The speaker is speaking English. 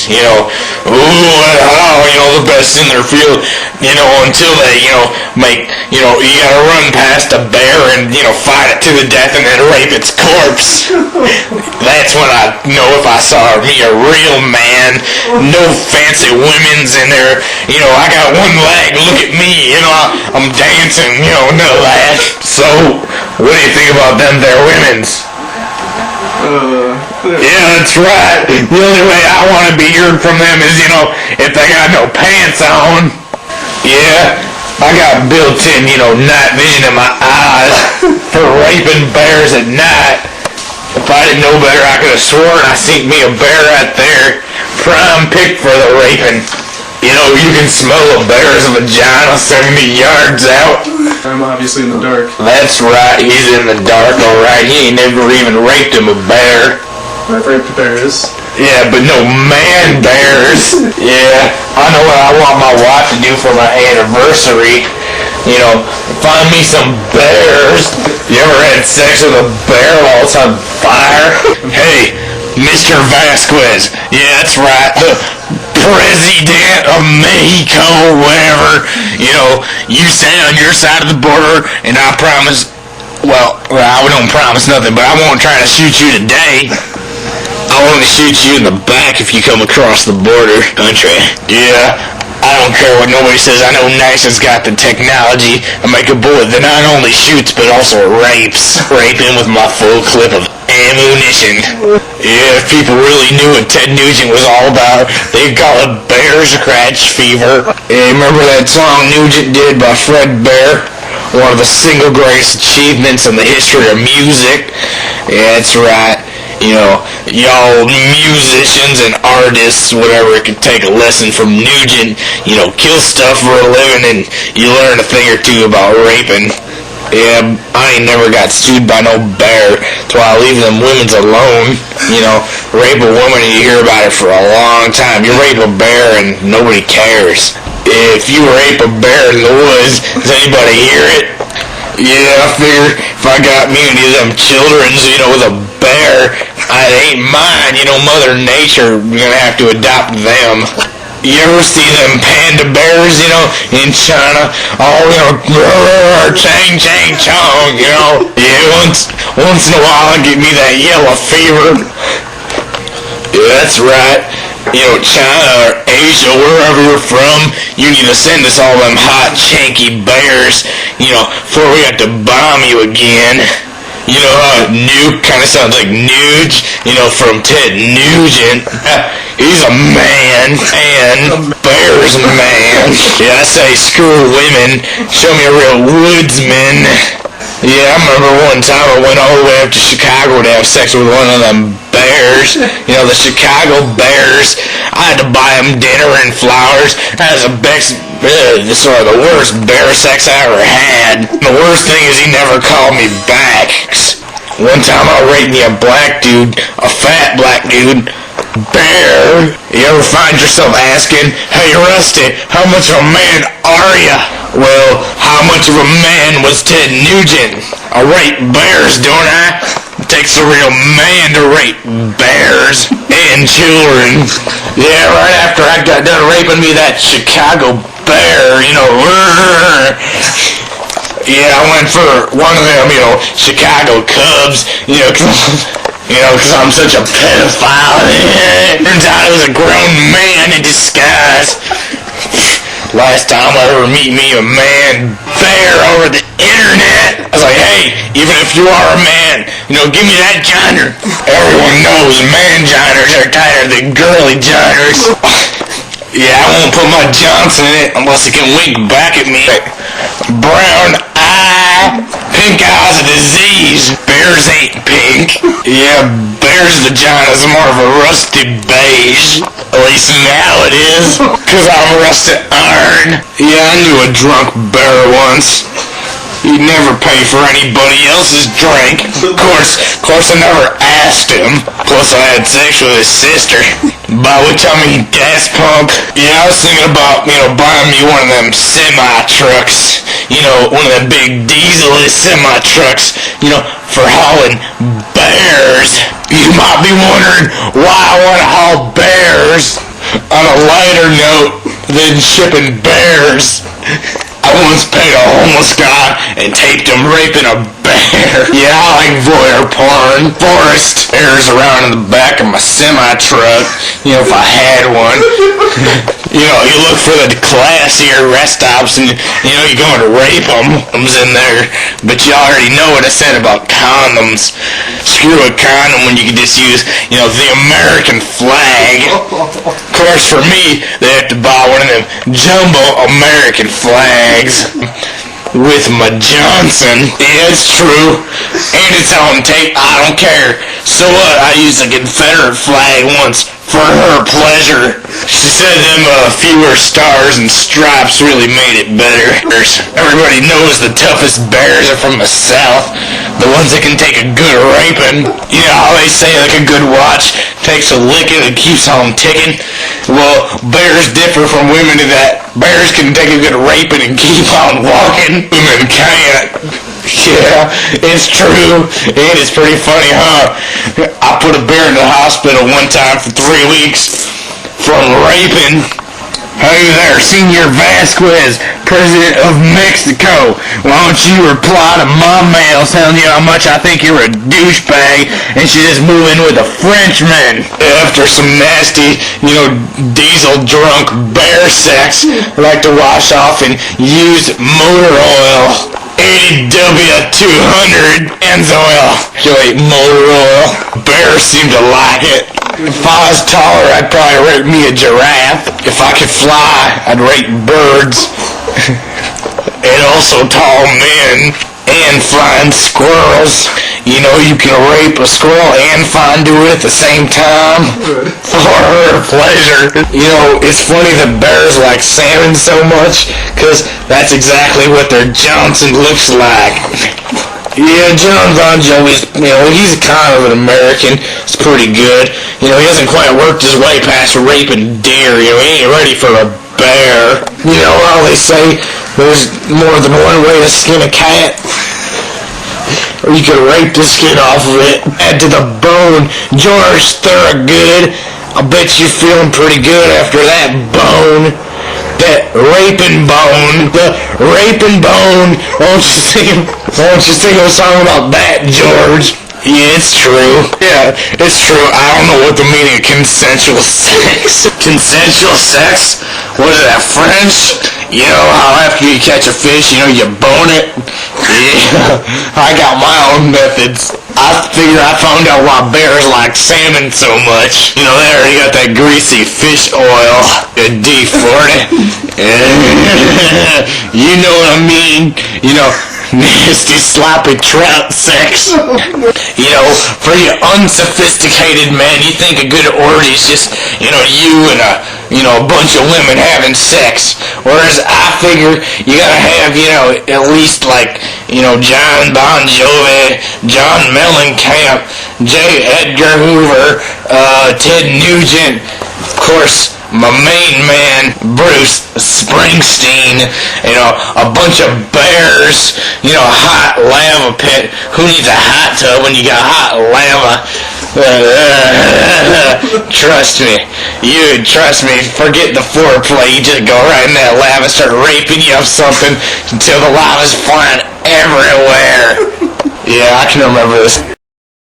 bears, the best in their field, until they, make, you gotta run past a bear and, fight it to the death and then rape its corpse. That's when I know if I saw me a real man, no fancy women's in there, I got one leg, look at me, I'm dancing, none of that. So, what do you think about them there women's? Yeah, that's right. The only way I want to be heard from them is, if they got no pants on. Yeah, I got built-in, night vision in my eyes for raping bears at night. If I didn't know better, I could have sworn I seen me a bear right there. Prime pick for the raping. You can smell a bear's vagina 70 yards out. I'm obviously in the dark. That's right, he's in the dark, alright. He ain't never even raped him a bear. I've raped bears. Yeah, but no man bears. Yeah, I know what I want my wife to do for my anniversary. Find me some bears. You ever had sex with a bear while it's on fire? Hey, Mr. Vasquez. Yeah, that's right. The President of Mexico, whatever. You stay on your side of the border, and I promise, I don't promise nothing, but I won't try to shoot you today. I'll only shoot you in the back if you come across the border country. Yeah, I don't care what nobody says. I know NASA's got the technology to make a bullet that not only shoots, but also rapes. Raping with my full clip of ammunition. Yeah, if people really knew what Ted Nugent was all about, they'd call it bear scratch fever. Yeah, remember that song Nugent did by Fred Bear? One of the single greatest achievements in the history of music. Yeah, that's right. Y'all musicians and artists, whatever, could take a lesson from Nugent. Kill stuff for a living and you learn a thing or two about raping. Yeah, I ain't never got sued by no bear, that's why I leave them women's alone. Rape a woman and you hear about it for a long time. You rape a bear and nobody cares. If you rape a bear in the woods, does anybody hear it? Yeah, I figure if I got me any of them children's, with a bear, it ain't mine, Mother Nature, you're gonna have to adopt them. You ever see them panda bears, in China? Chang, chang, chong, Yeah, once in a while I get me that yellow fever. Yeah, that's right. China or Asia, wherever you're from, you need to send us all them hot, chanky bears, before we have to bomb you again. Nuke kind of sounds like Nuge, from Ted Nugent. He's a man, and bear's a man. Yeah, I say screw women, show me a real woodsman. Yeah, I remember one time I went all the way up to Chicago to have sex with one of them bears. The Chicago Bears. I had to buy them dinner and flowers. That was the worst bear sex I ever had. The worst thing is he never called me back. One time I raped me a black dude, a fat black dude. Bear. You ever find yourself asking, hey Rusty, how much of a man are ya? Well, how much of a man was Ted Nugent? I rape bears, don't I? It takes a real man to rape bears and children. Yeah, right after I got done raping me that Chicago bear, yeah, I went for one of them, Chicago Cubs, because I'm such a pedophile. Turns out I was a grown man in disguise. Last time I ever meet me a man bear over the internet. I was like, hey, even if you are a man, give me that joiner. Everyone knows man joiners are tighter than girly joiners. Yeah, I won't put my Johnson in it unless it can wink back at me. Brown eye. Pink eye's a disease. Bears ain't pink. Yeah, bear's vagina's more of a rusty beige. At least now it is. Cause I'm rusted iron. Yeah, I knew a drunk bear once. He'd never pay for anybody else's drink. Of course I never asked him. Plus I had sex with his sister. By which I mean gas pump. Yeah, I was thinking about, buying me one of them semi-trucks. One of them big diesel semi-trucks, for hauling bears. You might be wondering why I want to haul bears. On a lighter note than shipping bears, I once paid a homeless guy and taped him raping a bear. Yeah, I like voyeur porn. Forest bears around in the back of my semi-truck, you know, if I had one. You know, you look for the classier rest stops and, you know, you're going to rape them. Them's in there. But you already know what I said about condoms. Screw a condom when you can just use, you know, the American flag. Of course, for me, they have to buy one of them jumbo American flags with my Johnson. Yeah, it's true. And it's on tape. I don't care. So what? I used a Confederate flag once for her pleasure. She said them fewer stars and stripes really made it better. Everybody knows the toughest bears are from the South. The ones that can take a good raping. You know how they say like a good watch takes a licking and keeps on ticking? Well, bears differ from women in that bears can take a good raping and keep on walking. Women can't. Yeah, it's true. And it's pretty funny, huh? I put a bear in the hospital one time for 3 weeks from raping. Hey there, Senor Vasquez, President of Mexico. Why don't you reply to my mail telling you how much I think you're a douchebag and should just move in with a Frenchman. After some nasty, you know, diesel drunk bear sex, I like to wash off and use motor oil. 80W200 Pennzoil. Wait, motor oil. Bears seem to like it. If I was taller, I'd probably rape me a giraffe. If I could fly, I'd rape birds. And also tall men. And flying squirrels. You know, you can rape a squirrel and find to it at the same time. For her pleasure. You know, it's funny that bears like salmon so much, because that's exactly what their Johnson looks like. Yeah, John Bon Jovi's, you know, he's kind of an American. It's pretty good. You know, he hasn't quite worked his way past raping deer. You know, he ain't ready for a bear. You know how they say there's more than one way to skin a cat? Or you could rape the skin off of it. Add to the bone. George Thorogood. I bet you're feeling pretty good after that bone. That raping bone. The raping bone. Won't you sing a song about that, George? Yeah, it's true. Yeah, it's true. I don't know what the meaning of consensual sex. Consensual sex? What is that, French? You know how after you catch a fish, you know, you bone it? Yeah, I got my own methods. I figure I found out why bears like salmon so much. You know, they already got that greasy fish oil. D40. You know what I mean? You know, nasty, sloppy trout sex. You know, for you unsophisticated man, you think a good orgy is just, you know, you and a bunch of women having sex. Whereas I figure you gotta have, you know, at least like, you know, John Bon Jovi, John Mellencamp, J. Edgar Hoover, Ted Nugent, of course, my main man, Bruce Springsteen, you know, a bunch of bears, you know, a hot lava pit. Who needs a hot tub when you got hot lava? Trust me, forget the foreplay, you just go right in that lava and start raping you of something until the lava's flying everywhere. Yeah, I can remember this.